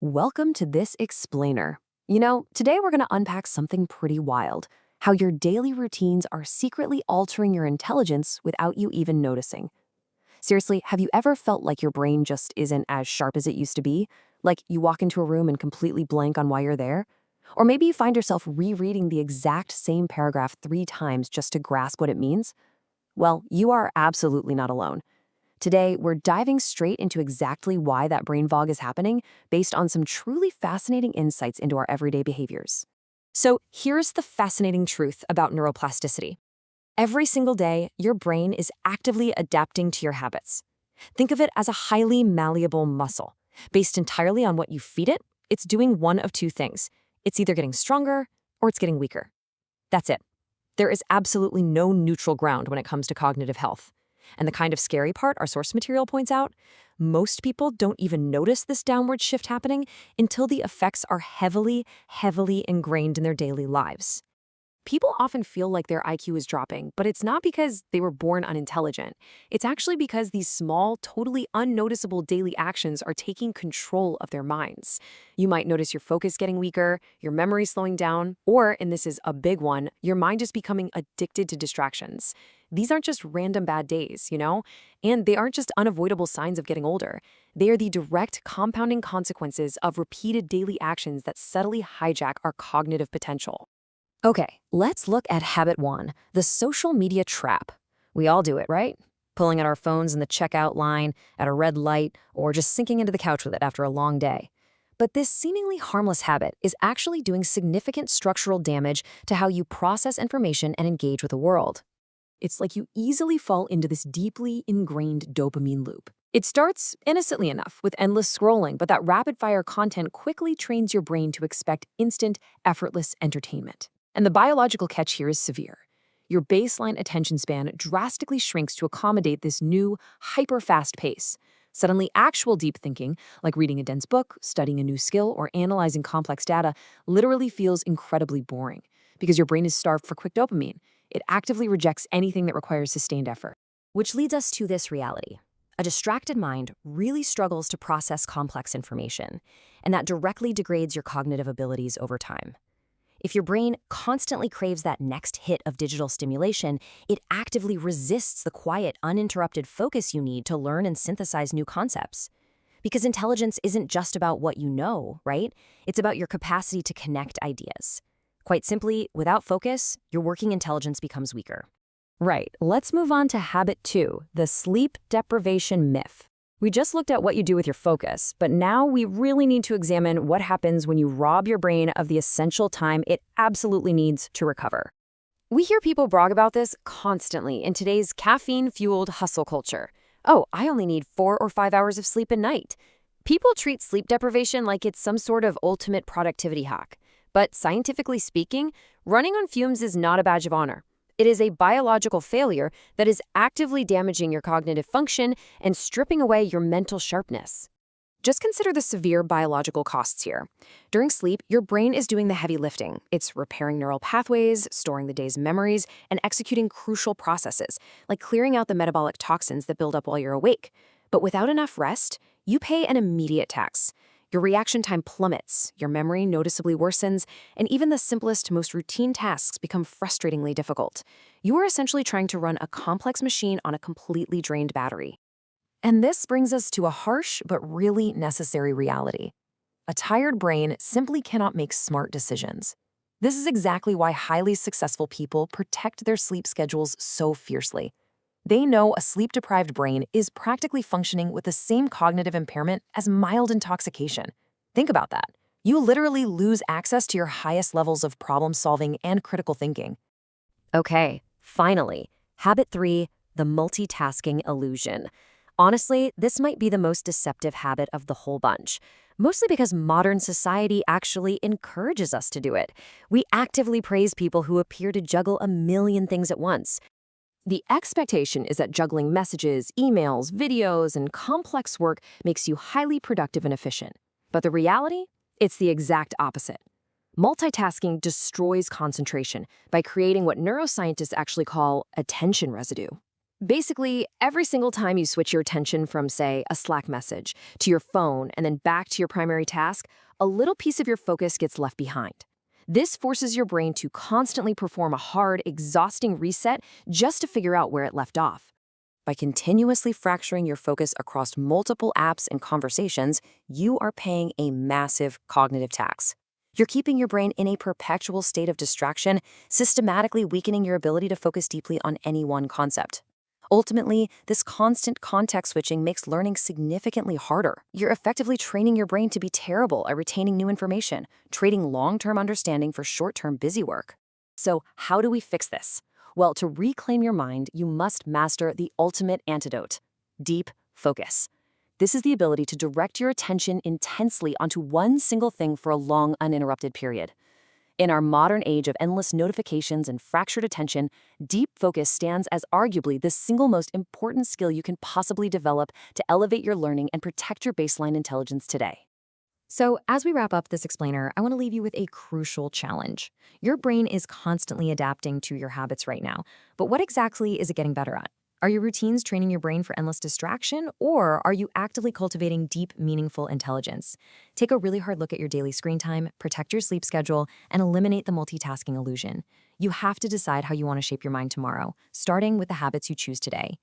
Welcome to this explainer. Today we're going to unpack something pretty wild: how your daily routines are secretly altering your intelligence without you even noticing. Seriously, have you ever felt like your brain just isn't as sharp as it used to be? Like you walk into a room and completely blank on why you're there? Or maybe you find yourself rereading the exact same paragraph 3 times just to grasp what it means? Well, you are absolutely not alone. Today, we're diving straight into exactly why that brain fog is happening based on some truly fascinating insights into our everyday behaviors. So, here's the fascinating truth about neuroplasticity. Every single day, your brain is actively adapting to your habits. Think of it as a highly malleable muscle. Based entirely on what you feed it, it's doing one of two things. It's either getting stronger or it's getting weaker. That's it. There is absolutely no neutral ground when it comes to cognitive health. And the kind of scary part our source material points out, most people don't even notice this downward shift happening until the effects are heavily, heavily ingrained in their daily lives. People often feel like their IQ is dropping, but it's not because they were born unintelligent. It's actually because these small, totally unnoticeable daily actions are taking control of their minds. You might notice your focus getting weaker, your memory slowing down, or, and this is a big one, your mind just becoming addicted to distractions. These aren't just random bad days, And they aren't just unavoidable signs of getting older. They are the direct compounding consequences of repeated daily actions that subtly hijack our cognitive potential. Okay, let's look at habit 1, the social media trap. We all do it, right? Pulling at our phones in the checkout line, at a red light, or just sinking into the couch with it after a long day. But this seemingly harmless habit is actually doing significant structural damage to how you process information and engage with the world. It's like you easily fall into this deeply ingrained dopamine loop. It starts, innocently enough, with endless scrolling, but that rapid-fire content quickly trains your brain to expect instant, effortless entertainment. And the biological catch here is severe. Your baseline attention span drastically shrinks to accommodate this new, hyper-fast pace. Suddenly, actual deep thinking, like reading a dense book, studying a new skill, or analyzing complex data, literally feels incredibly boring because your brain is starved for quick dopamine. It actively rejects anything that requires sustained effort. Which leads us to this reality. A distracted mind really struggles to process complex information, and that directly degrades your cognitive abilities over time. If your brain constantly craves that next hit of digital stimulation, it actively resists the quiet, uninterrupted focus you need to learn and synthesize new concepts. Because intelligence isn't just about what you know, right? It's about your capacity to connect ideas. Quite simply, without focus, your working intelligence becomes weaker. Right, let's move on to habit 2, the sleep deprivation myth. We just looked at what you do with your focus, but now we really need to examine what happens when you rob your brain of the essential time it absolutely needs to recover. We hear people brag about this constantly in today's caffeine-fueled hustle culture. Oh, I only need 4 or 5 hours of sleep a night. People treat sleep deprivation like it's some sort of ultimate productivity hack. But scientifically speaking, running on fumes is not a badge of honor. It is a biological failure that is actively damaging your cognitive function and stripping away your mental sharpness. Just consider the severe biological costs here. During sleep, your brain is doing the heavy lifting. It's repairing neural pathways, storing the day's memories, and executing crucial processes, like clearing out the metabolic toxins that build up while you're awake. But without enough rest, you pay an immediate tax. Your reaction time plummets, your memory noticeably worsens, and even the simplest, most routine tasks become frustratingly difficult. You are essentially trying to run a complex machine on a completely drained battery. And this brings us to a harsh but really necessary reality. A tired brain simply cannot make smart decisions. This is exactly why highly successful people protect their sleep schedules so fiercely. They know a sleep-deprived brain is practically functioning with the same cognitive impairment as mild intoxication. Think about that. You literally lose access to your highest levels of problem-solving and critical thinking. Okay, finally, habit 3, the multitasking illusion. Honestly, this might be the most deceptive habit of the whole bunch, mostly because modern society actually encourages us to do it. We actively praise people who appear to juggle a million things at once. The expectation is that juggling messages, emails, videos, and complex work makes you highly productive and efficient. But the reality? It's the exact opposite. Multitasking destroys concentration by creating what neuroscientists actually call attention residue. Basically, every single time you switch your attention from, say, a Slack message to your phone and then back to your primary task, a little piece of your focus gets left behind. This forces your brain to constantly perform a hard, exhausting reset just to figure out where it left off. By continuously fracturing your focus across multiple apps and conversations, you are paying a massive cognitive tax. You're keeping your brain in a perpetual state of distraction, systematically weakening your ability to focus deeply on any one concept. Ultimately, this constant context switching makes learning significantly harder. You're effectively training your brain to be terrible at retaining new information, trading long-term understanding for short-term busy work. So, how do we fix this? Well, to reclaim your mind, you must master the ultimate antidote: deep focus. This is the ability to direct your attention intensely onto one single thing for a long, uninterrupted period. In our modern age of endless notifications and fractured attention, deep focus stands as arguably the single most important skill you can possibly develop to elevate your learning and protect your baseline intelligence today. So, as we wrap up this explainer, I want to leave you with a crucial challenge. Your brain is constantly adapting to your habits right now, but what exactly is it getting better at? Are your routines training your brain for endless distraction, or are you actively cultivating deep, meaningful intelligence? Take a really hard look at your daily screen time, protect your sleep schedule, and eliminate the multitasking illusion. You have to decide how you want to shape your mind tomorrow, starting with the habits you choose today.